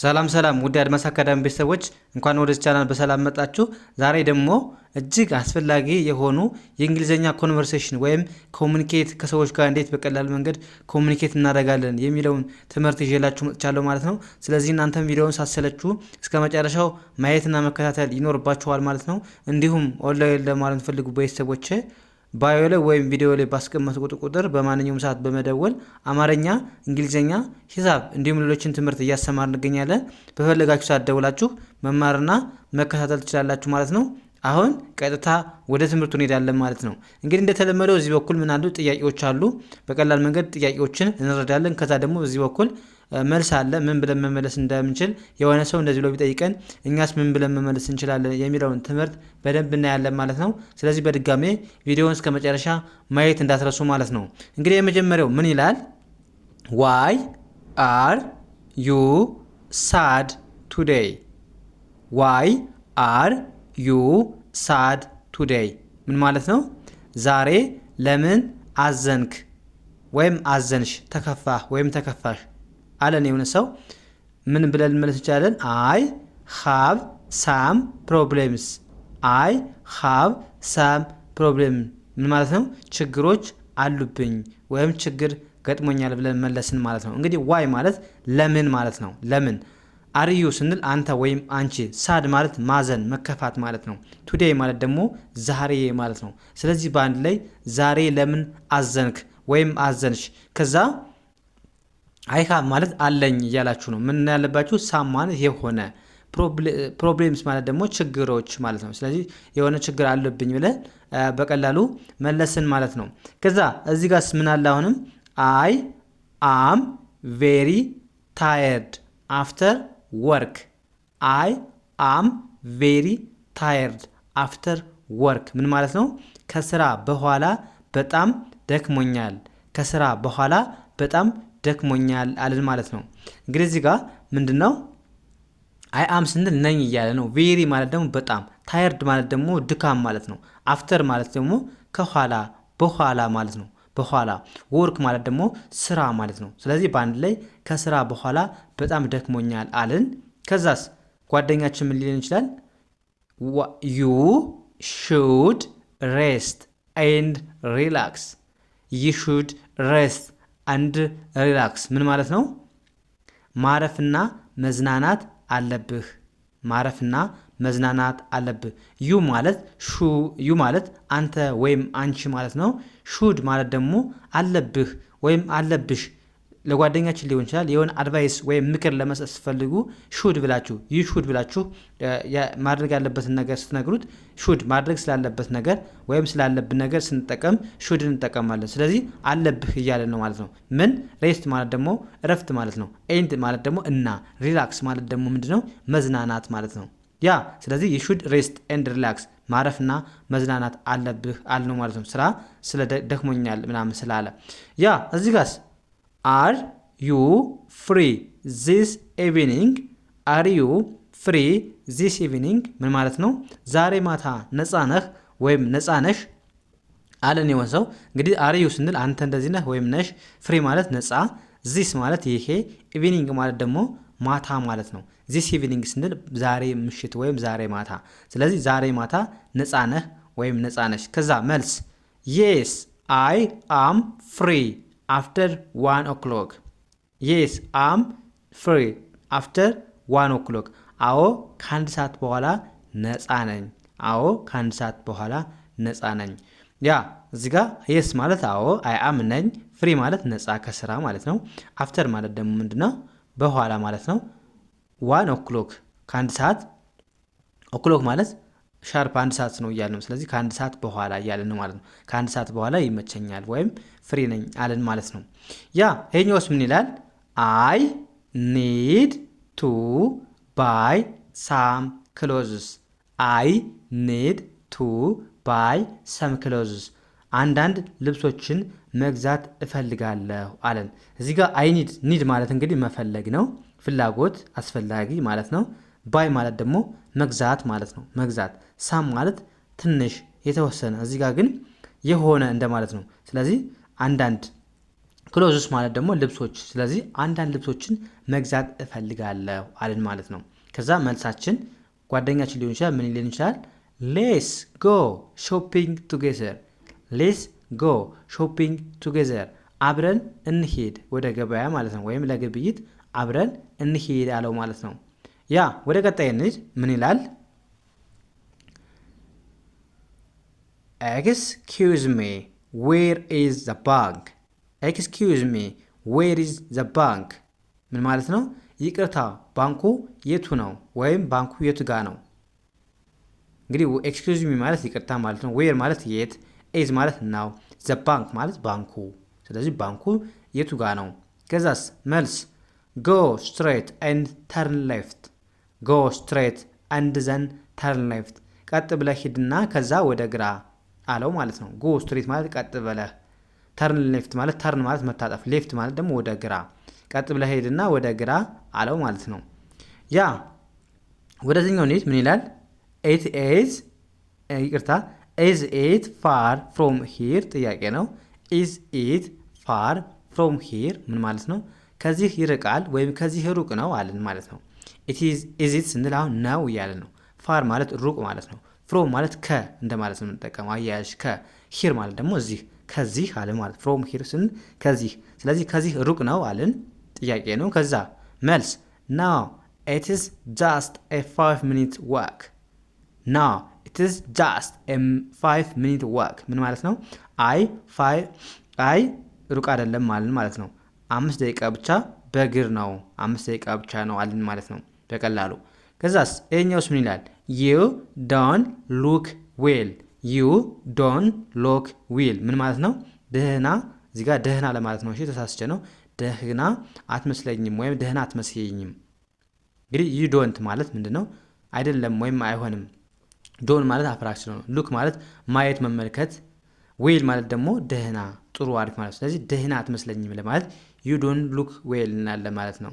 ሰላም ውድ አድማስ አካዳሚ ቤተሰቦች እንኳን ወደ ቻናል በሰላም መጣችሁ። ዛሬ ደግሞ እጅግ አስፈላጊ የሆኑ የእንግሊዘኛ ኮንቨርሴሽን ወይም ኮሙኒኬት ከሰዎች ጋር እንዴት በቀላል መንገድ ኮሙኒኬት እናደርጋለን የሚለውን ትምህርት ይዤላችሁ መጥቻለሁ ማለት ነው። ስለዚህ እናንተም ቪዲዮውን ሳትሰለቹ እስከ መጨረሻው ማየትና መከታተል ይኖርባችኋል ማለት ነው። እንዲሁም ኦንላይን ለማለት ፈልጉ ቤተሰቦች ባዮ ላይ ወይም ቪዲዮ ላይ ባስቀመጥኩት ቁጥር በማንኛውም ሰዓት በመደወል አማርኛ፣ እንግሊዘኛ፣ ሂሳብ እንዲሁም ሌሎችን ትምህርት እያስተማር እንገኛለን። በፈለጋችሁ ሰዓት ደውላችሁ መማርና መከታተል ትችላላችሁ ማለት ነው። አሁን ቀጥታ ወደ ትምህርቱ እንሄዳለን ማለት ነው። እንግዲህ እንደተለመደው እዚህ በኩል ምን አሉ ጥያቄዎች አሉ። በቀላል መንገድ ጥያቄዎችን እንረዳለን። ከዛ ደግሞ እዚህ በኩል መልስ አለ። ምን ብለን መመለስ እንደምንችል የሆነ ሰው እንደዚህ ብሎ ቢጠይቀን እኛስ ምን ብለን መመለስ እንችላለን የሚለውን ትምህርት በደንብ እናያለን ማለት ነው። ስለዚህ በድጋሜ ቪዲዮውን እስከ መጨረሻ ማየት እንዳትረሱ ማለት ነው። እንግዲህ የመጀመሪያው ምን ይላል? ዋይ አር ዩ ሳድ ቱዴይ? ዋይ አር ዩ ሳድ ቱዴይ ምን ማለት ነው? ዛሬ ለምን አዘንክ ወይም አዘንሽ፣ ተከፋህ ወይም ተከፋሽ አለን የሆነ ሰው ምን ብለን መመለስ እንችላለን? አይ ሃቭ ሳም ፕሮብሌምስ። አይ ሃቭ ሳም ፕሮብሌም ምን ማለት ነው? ችግሮች አሉብኝ ወይም ችግር ገጥሞኛል ብለን መለስን ማለት ነው። እንግዲህ ዋይ ማለት ለምን ማለት ነው። ለምን አርዩ ስንል አንተ ወይም አንቺ፣ ሳድ ማለት ማዘን መከፋት ማለት ነው። ቱዴይ ማለት ደግሞ ዛሬ ማለት ነው። ስለዚህ በአንድ ላይ ዛሬ ለምን አዘንክ ወይም አዘንሽ። ከዛ አይሃ ማለት አለኝ እያላችሁ ነው። ምን ያለባችሁ? ሳም ማለት የሆነ፣ ፕሮብሌምስ ማለት ደግሞ ችግሮች ማለት ነው። ስለዚህ የሆነ ችግር አለብኝ ብለን በቀላሉ መለስን ማለት ነው። ከዛ እዚህ ጋር ምን አለ? አሁንም አይ አም ቬሪ ታየርድ አፍተር ወርክ። አይ አም ቬሪ ታየርድ አፍተር ወርክ ምን ማለት ነው? ከስራ በኋላ በጣም ደክሞኛል። ከስራ በኋላ በጣም ደክሞኛል አለን ማለት ነው። እንግዲህ እዚህ ጋር ምንድነው? አይ አም ስንል ነኝ እያለ ነው። ቬሪ ማለት ደግሞ በጣም፣ ታየርድ ማለት ደግሞ ድካም ማለት ነው። አፍተር ማለት ደግሞ ከኋላ በኋላ ማለት ነው። በኋላ ወርክ ማለት ደግሞ ስራ ማለት ነው። ስለዚህ በአንድ ላይ ከስራ በኋላ በጣም ደክሞኛል አልን። ከዛስ ጓደኛችን ምን ሊለን ይችላል? ዩ ሹድ ሬስት ኤንድ ሪላክስ። ዩ ሹድ ሬስት አንድ ሪላክስ ምን ማለት ነው? ማረፍና መዝናናት አለብህ። ማረፍና መዝናናት አለብህ። ዩ ማለት አንተ ወይም አንቺ ማለት ነው። ሹድ ማለት ደግሞ አለብህ ወይም አለብሽ። ለጓደኛችን ሊሆን ይችላል። የሆነ አድቫይስ ወይም ምክር ለመስጠት ስትፈልጉ ሹድ ብላችሁ ማድረግ ያለበትን ነገር ስትነግሩት ሹድ ማድረግ ስላለበት ነገር ወይም ስላለብን ነገር ስንጠቀም ሹድ እንጠቀማለን። ስለዚህ አለብህ እያለን ነው ማለት ነው። ምን ሬስት ማለት ደግሞ እረፍት ማለት ነው። ኤንድ ማለት ደግሞ እና፣ ሪላክስ ማለት ደግሞ ምንድነው? መዝናናት ማለት ነው። ያ ስለዚህ የሹድ ሬስት ኤንድ ሪላክስ ማረፍና መዝናናት አለብህ አልነው ማለት ነው። ስራ ስለ ደክሞኛል ምናምን ስላለ ያ እዚህ ጋርስ አር ዩ ፍሪ ዚስ ኢቪኒንግ? አር ዩ ፍሪ ዚስ ኢቪኒንግ ምን ማለት ነው? ዛሬ ማታ ነፃ ነህ ወይም ነፃ ነሽ አለን የሆነ ሰው። እንግዲህ አር ዩ ስንል አንተ እንደዚህ ነህ ወይም ነሽ፣ ፍሪ ማለት ነፃ፣ ዚስ ማለት ይሄ፣ ኢቪኒንግ ማለት ደግሞ ማታ ማለት ነው። ዚስ ኢቪኒንግ ስንል ዛሬ ምሽት ወይም ዛሬ ማታ። ስለዚህ ዛሬ ማታ ነፃ ነህ ወይም ነፃ ነሽ። ከዛ መልስ የስ አይ አም ፍሪ አፍተር 1 o'clock። የስ አም ፍሪ አፍተር 1 o'clock። አዎ ከአንድ ሰዓት በኋላ ነፃ ነኝ። አዎ ከአንድ ሰዓት በኋላ ነፃ ነኝ። ያ እዚህ ጋር የስ ማለት አዎ አይ አም ነኝ፣ ፍሪ ማለት ነፃ ከስራ ማለት ነው። አፍተር ማለት ደግሞ ምንድነው? በኋላ ማለት ነው። 1 o'clock ከአንድ ሰዓት፣ ኦክሎክ ማለት ሻርፕ አንድ ሰዓት ነው እያልን ነው። ስለዚህ ከአንድ ሰዓት በኋላ እያልን ነው ማለት ነው። ከአንድ ሰዓት በኋላ ይመቸኛል ወይም ፍሪ ነኝ አለን ማለት ነው። ያ ይሄኛውስ ምን ይላል? አይ ኒድ ቱ ባይ ሳም ክሎዝስ። አይ ኒድ ቱ ባይ ሳም ክሎዝስ አንዳንድ ልብሶችን መግዛት እፈልጋለሁ አለን። እዚህ ጋር አይ ኒድ ማለት እንግዲህ መፈለግ ነው፣ ፍላጎት፣ አስፈላጊ ማለት ነው። ባይ ማለት ደግሞ መግዛት ማለት ነው። መግዛት። ሳም ማለት ትንሽ የተወሰነ፣ እዚህ ጋር ግን የሆነ እንደማለት ነው። ስለዚህ አንዳንድ ክሎዝስ ማለት ደግሞ ልብሶች። ስለዚህ አንዳንድ ልብሶችን መግዛት እፈልጋለሁ አልን ማለት ነው። ከዛ መልሳችን ጓደኛችን ሊሆን ይችላል። ምን ሊሆን ይችላል? ሌስ ጎ ሾፒንግ ቱጌዘር። ሌስ ጎ ሾፒንግ ቱጌዘር። አብረን እንሄድ ወደ ገበያ ማለት ነው። ወይም ለግብይት አብረን እንሄድ አለው ማለት ነው። ያ ወደ ቀጣይ እንሂድ። ምን ይላል? ኤክስኪውዝ ሚ ዌር ኢዝ ዘ ባንክ። ኤክስኪውዝ ሚ ዌር ኢዝ ዘ ባንክ ምን ማለት ነው? ይቅርታ ባንኩ የቱ ነው? ወይም ባንኩ የቱ ጋ ነው? እንግዲህ ኤክስኪውዝ ሚ ማለት ይቅርታ ማለት ነው። ዌር ማለት የት፣ ኢዝ ማለት ናው፣ ዘ ባንክ ማለት ባንኩ። ስለዚህ ባንኩ የቱ ጋ ነው? ከዛስ መልስ ጎ ስትሬት ኤንድ ተርን ሌፍት። ጎ ስትሬት ኤንድ ዘን ተርን ሌፍት። ቀጥ ብለህ ሂድና ከዛ ወደ ግራ አለው ማለት ነው። ጎ ስትሬት ማለት ቀጥ ብለህ፣ ተርን ሌፍት ማለት ተርን ማለት መታጠፍ፣ ሌፍት ማለት ደግሞ ወደ ግራ። ቀጥ ብለህ ሄድና ወደ ግራ አለው ማለት ነው። ያ ወደዚህኛው እንሂድ። ምን ይላል? ኢት ኢዝ ይቅርታ፣ ኢዝ ኢት ፋር ፍሮም ሂር ጥያቄ ነው። ኢዝ ኢት ፋር ፍሮም ሂር ምን ማለት ነው? ከዚህ ይርቃል ወይም ከዚህ ሩቅ ነው አለን ማለት ነው። ኢዝ ኢት ስንል አሁን ነው እያለ ነው። ፋር ማለት ሩቅ ማለት ነው። ፍሮም ማለት ከ እንደማለት ነው የምንጠቀመው አያያዥ ከ። ሂር ማለት ደግሞ እዚህ ከዚህ አለ ማለት ፍሮም ሂር ስንል ከዚህ። ስለዚህ ከዚህ ሩቅ ነው አለን ጥያቄ ነው። ከዛ መልስ ናው ኢት ኢዝ ጃስት ኤ 5 ሚኒት ዋክ። ናው ኢት ኢዝ ጃስት ኤ 5 ሚኒት ዋክ ምን ማለት ነው? አይ ሩቅ አይደለም ማለት ነው። 5 ደቂቃ ብቻ በእግር ነው፣ 5 ደቂቃ ብቻ ነው አለን ማለት ነው በቀላሉ። ከዛስ ይሄኛውስ ምን ይላል? ዩ ዶን ሉክ ዌል። ዩ ዶን ሉክ ዌል ምን ማለት ነው? ደህና፣ እዚህ ጋር ደህና ለማለት ነው። እሺ ተሳስቼ ነው። ደህና አትመስለኝም ወይም ደህና አትመስየኝም። እንግዲህ ዩ ዶንት ማለት ምንድነው? አይደለም ወይም አይሆንም። ዶን ማለት አፍራክሽን ነው። ሉክ ማለት ማየት፣ መመልከት። ዌል ማለት ደግሞ ደህና፣ ጥሩ፣ አሪፍ ማለት ነው። ስለዚህ ደህና አትመስለኝም ለማለት ዩ ዶን ሉክ ዌል እናለ ማለት ነው።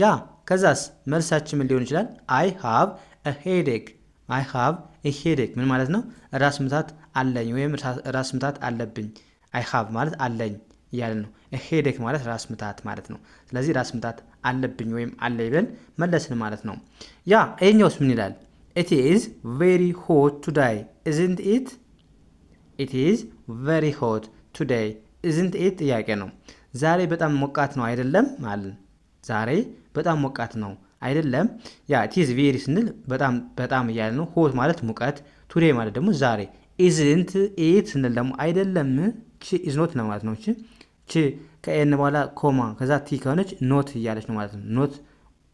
ያ ከዛስ መልሳችን ምን ሊሆን ይችላል? አይ ሃቭ አ ሄዴክ። አይ ሃቭ አ ሄዴክ ምን ማለት ነው? ራስ ምታት አለኝ ወይም ራስ ምታት አለብኝ። አይ ሃቭ ማለት አለኝ እያለ ነው። ሄዴክ ማለት ራስ ምታት ማለት ነው። ስለዚህ ራስ ምታት አለብኝ ወይም አለኝ ብለን መለስን ማለት ነው። ያ ይሄኛውስ ምን ይላል? ኢት ኢዝ ቬሪ ሆት ቱዴይ ኢዝንት ኢት። ኢት ኢዝ ቬሪ ሆት ቱዴይ ኢዝንት ኢት ጥያቄ ነው። ዛሬ በጣም ሞቃት ነው አይደለም ማለት። ዛሬ በጣም ሞቃት ነው አይደለም። ያ ኢት ኢዝ ቬሪ ስንል በጣም እያለ ነው። ሆት ማለት ሙቀት፣ ቱዴይ ማለት ደግሞ ዛሬ። ኢዝንት ኢት ስንል ደግሞ አይደለም ኢዝ ኖት ነው ማለት ነው። ከኤን በኋላ ኮማ ከዛ ቲ ከሆነች ኖት እያለች ነው ማለት ነው። ኖት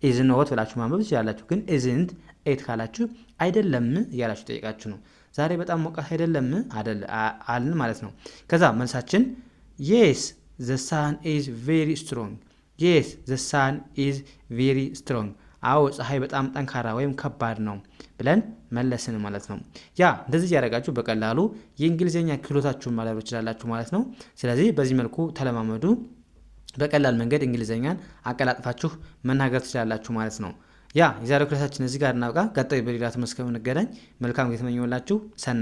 ኢዝ ኖት ብላችሁ ማንበብ ትችላላችሁ። ግን ኢዝንት ኤት ካላችሁ አይደለም እያላችሁ ጠይቃችሁ ነው። ዛሬ በጣም ሞቃት አይደለም አልን ማለት ነው። ከዛ መልሳችን የስ ዘ ሳን ኢዝ ቬሪ ስትሮንግ። የስ ዘ ሳን ኢዝ ቬሪ ስትሮንግ። አዎ ፀሐይ በጣም ጠንካራ ወይም ከባድ ነው ብለን መለስን ማለት ነው። ያ እንደዚህ ያደረጋችሁ በቀላሉ የእንግሊዝኛ ክህሎታችሁን ማዳበር ትችላላችሁ ማለት ነው። ስለዚህ በዚህ መልኩ ተለማመዱ። በቀላል መንገድ እንግሊዝኛን አቀላጥፋችሁ መናገር ትችላላችሁ ማለት ነው። ያ የዛሬው ክላሳችን እዚህ ጋር እናውቃ። ቀጣይ በሌላ ትምህርት እስከምንገናኝ መልካም ጊዜ ተመኘሁላችሁ። ሰናይ